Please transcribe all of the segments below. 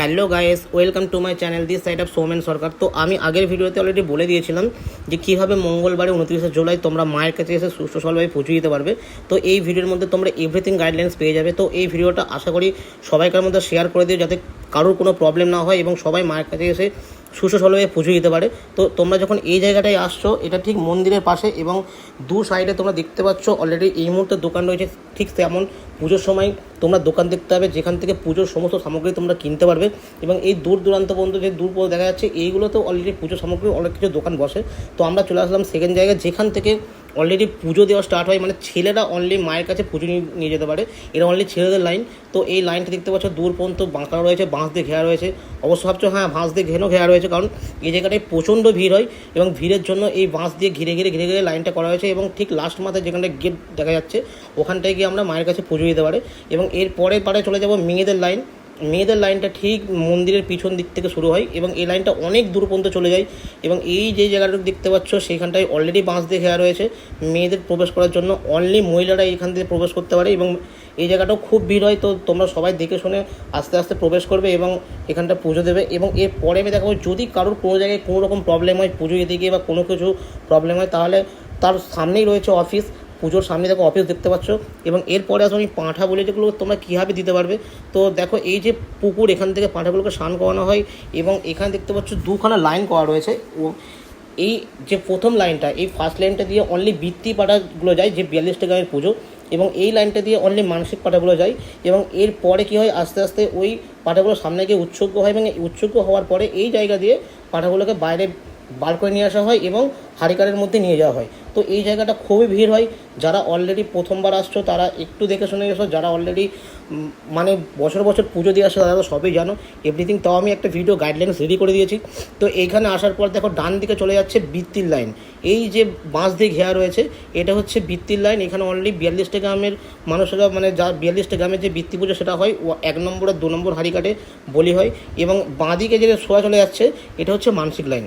Hello guys, welcome to my channel this side of Soumen Sarkar. তো আমি আগের ভিডিওতে অলরেডি বলে দিয়েছিলাম যে কীভাবে মঙ্গলবারে 29শে জুলাই তোমরা মায়ের কাছে এসে সুস্থ সবলভাবে পুজো দিতে পারবে। তো এই ভিডিওর মধ্যে তোমরা এভরিথিং গাইডলাইন্স পেয়ে যাবে। তো এই ভিডিওটা আশা করি সবাইকার মধ্যে শেয়ার করে দিও যাতে কারোর কোনো প্রবলেম না হয় এবং সবাই মায়ের কাছে এসে সুস্থ সবলভাবে পুজো দিতে পারে। তো তোমরা যখন এই জায়গাটায় আসছো, এটা ঠিক মন্দিরের পাশে এবং দু সাইডে তোমরা দেখতে পাচ্ছ অলরেডি এই মুহূর্তে দোকান রয়েছে। ঠিক তেমন পুজোর সময় তোমরা দোকান দেখতে হবে যেখান থেকে পুজোর সমস্ত সামগ্রী তোমরা কিনতে পারবে। এবং এই দূর দূরান্ত পর্যন্ত যে দূর পর্যন্ত দেখা যাচ্ছে এইগুলোতেও অলরেডি পুজোর সামগ্রী অনেক কিছু দোকান বসে। তো আমরা চলে আসলাম সেকেন্ড জায়গায় যেখান থেকে অলরেডি পুজো দেওয়া স্টার্ট হয়, মানে ছেলেরা অনলি মায়ের কাছে পুজো নিয়ে যেতে পারে। এটা অনলি ছেলেদের লাইন। তো এই লাইনটা দেখতে পাচ্ছ দূর পর্যন্ত বাঁকানো রয়েছে, বাঁশ দিয়ে ঘেরা রয়েছে। অবশ্য ভাবছো হ্যাঁ, বাঁশ দিয়ে ঘেরা রয়েছে কারণ এই জায়গাটায় প্রচণ্ড ভিড় হয় এবং ভিড়ের জন্য এই বাঁশ দিয়ে ঘিরে ঘিরে লাইনটা করা হয়েছে। এবং ঠিক লাস্ট মাথায় যেখানটায় গেট দেখা যাচ্ছে ওখানটায় গিয়ে আমরা মায়ের কাছে পুজো দিতে পারে। এবং এর পরের পারে চলে যাব মেয়েদের লাইন। মেয়েদের লাইনটা ঠিক মন্দিরের পিছন দিক থেকে শুরু হয় এবং এই লাইনটা অনেক দূর পর্যন্ত চলে যায়। এবং এই যে জায়গাটা দেখতে পাচ্ছ সেইখানটায় অলরেডি বাঁশ দিয়ে ঘেরা রয়েছে। মেয়েদের প্রবেশ করার জন্য অনলি মহিলারা এইখান থেকে প্রবেশ করতে পারে এবং এই জায়গাটাও খুব ভিড় হয়। তো তোমরা সবাই দেখে শুনে আস্তে আস্তে প্রবেশ করবে এবং এখানটা পুজো দেবে। এবং এর পরে আমি দেখাবো যদি কারোর কোনো জায়গায় কোনো রকম প্রবলেম হয় পুজো দিতে গিয়ে বা কোনো কিছু প্রবলেম হয়, তাহলে তার সামনেই রয়েছে অফিস। পুজোর সামনে দেখো অফিস দেখতে পাচ্ছ। এবং এরপরে আসো আমি পাঁঠা বলে যেগুলো তোমরা কীভাবে দিতে পারবে। তো দেখো এই যে পুকুর, এখান থেকে পাঁঠাগুলোকে স্নান করানো হয় এবং এখানে দেখতে পাচ্ছ দুখানা লাইন করা রয়েছে। ও এই যে প্রথম লাইনটা, এই ফার্স্ট লাইনটা দিয়ে অনলি বৃত্তি পাঠাগুলো যায় যে 42টা গ্রামের পুজো, এবং এই লাইনটা দিয়ে অনলি মানসিক পাঠাগুলো যায়। এবং এর পরে কী হয়, আস্তে আস্তে ওই পাঠাগুলো সামনে গিয়ে উৎসর্গ হয় এবং উৎসর্গ হওয়ার পরে এই জায়গা দিয়ে পাঠাগুলোকে বাইরে বার করে নিয়ে আসা হয় এবং হারিকারের মধ্যে নিয়ে যাওয়া হয়। তো এই জায়গাটা খুবই ভিড় হয়। যারা অলরেডি প্রথমবার আসছো তারা একটু দেখে শুনে এসো, যারা অলরেডি মানে বছর বছর পুজো দিয়ে আসছো তারা তো সবই জানো এভরিথিং। তাও আমি একটা ভিডিও গাইডলাইন্স রেডি করে দিয়েছি। তো এইখানে আসার পর দেখো ডান দিকে চলে যাচ্ছে বৃত্তির লাইন। এই যে বাঁশ দিয়ে ঘেরা রয়েছে এটা হচ্ছে বৃত্তির লাইন। এখানে অনলি 42টা গ্রামের মানুষেরা, মানে যা 42টা গ্রামের যে বৃত্তি পুজো সেটা হয়, 1 নম্বর আর 2 নম্বর হারিকাটে বলি হয়। এবং বাঁ দিকে যে সোয়া চলে যাচ্ছে এটা হচ্ছে মানসিক লাইন।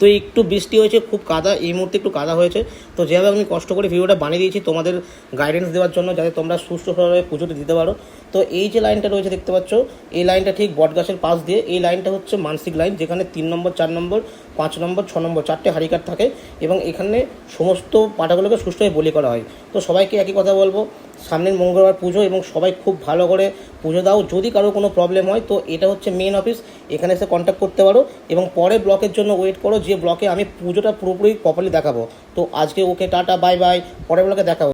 তো একটু বৃষ্টি হয়েছে, খুব কাদা, এই মুহূর্তে একটু কাদা হয়েছে। তো যেভাবে আমি কষ্ট করে ভিডিওটা বানিয়ে দিয়েছি তোমাদের গাইডেন্স দেওয়ার জন্য যাতে তোমরা সুস্থভাবে পুজোতে দিতে পারো। তো এই যে লাইনটা রয়েছে দেখতে পাচ্ছ, এই লাইনটা ঠিক বটগাছের পাশ দিয়ে, এই লাইনটা হচ্ছে মানসিক লাইন যেখানে 3 নম্বর 4 নম্বর 5 নম্বর 6 নম্বর 4টে হারিকাট থাকে এবং এখানে সমস্ত পাঠাগুলোকে সুস্থভাবে বলি করা হয়। তো সবাইকে একই কথা বলবো, সামনের মঙ্গলবার পুজো এবং সবাই খুব ভালো করে পুজো দাও। যদি কারো কোনো প্রবলেম হয় তো এটা হচ্ছে মেন অফিস, এখানে এসে কন্ট্যাক্ট করতে পারো এবং পরে ব্লকের জন্য ওয়েট করো যে ব্লকে আমি পুজোটা পুরোপুরি প্রপারলি দেখাবো। তো আজকে ওকে টাটা, বাই বাই, পরের ব্লকে দেখা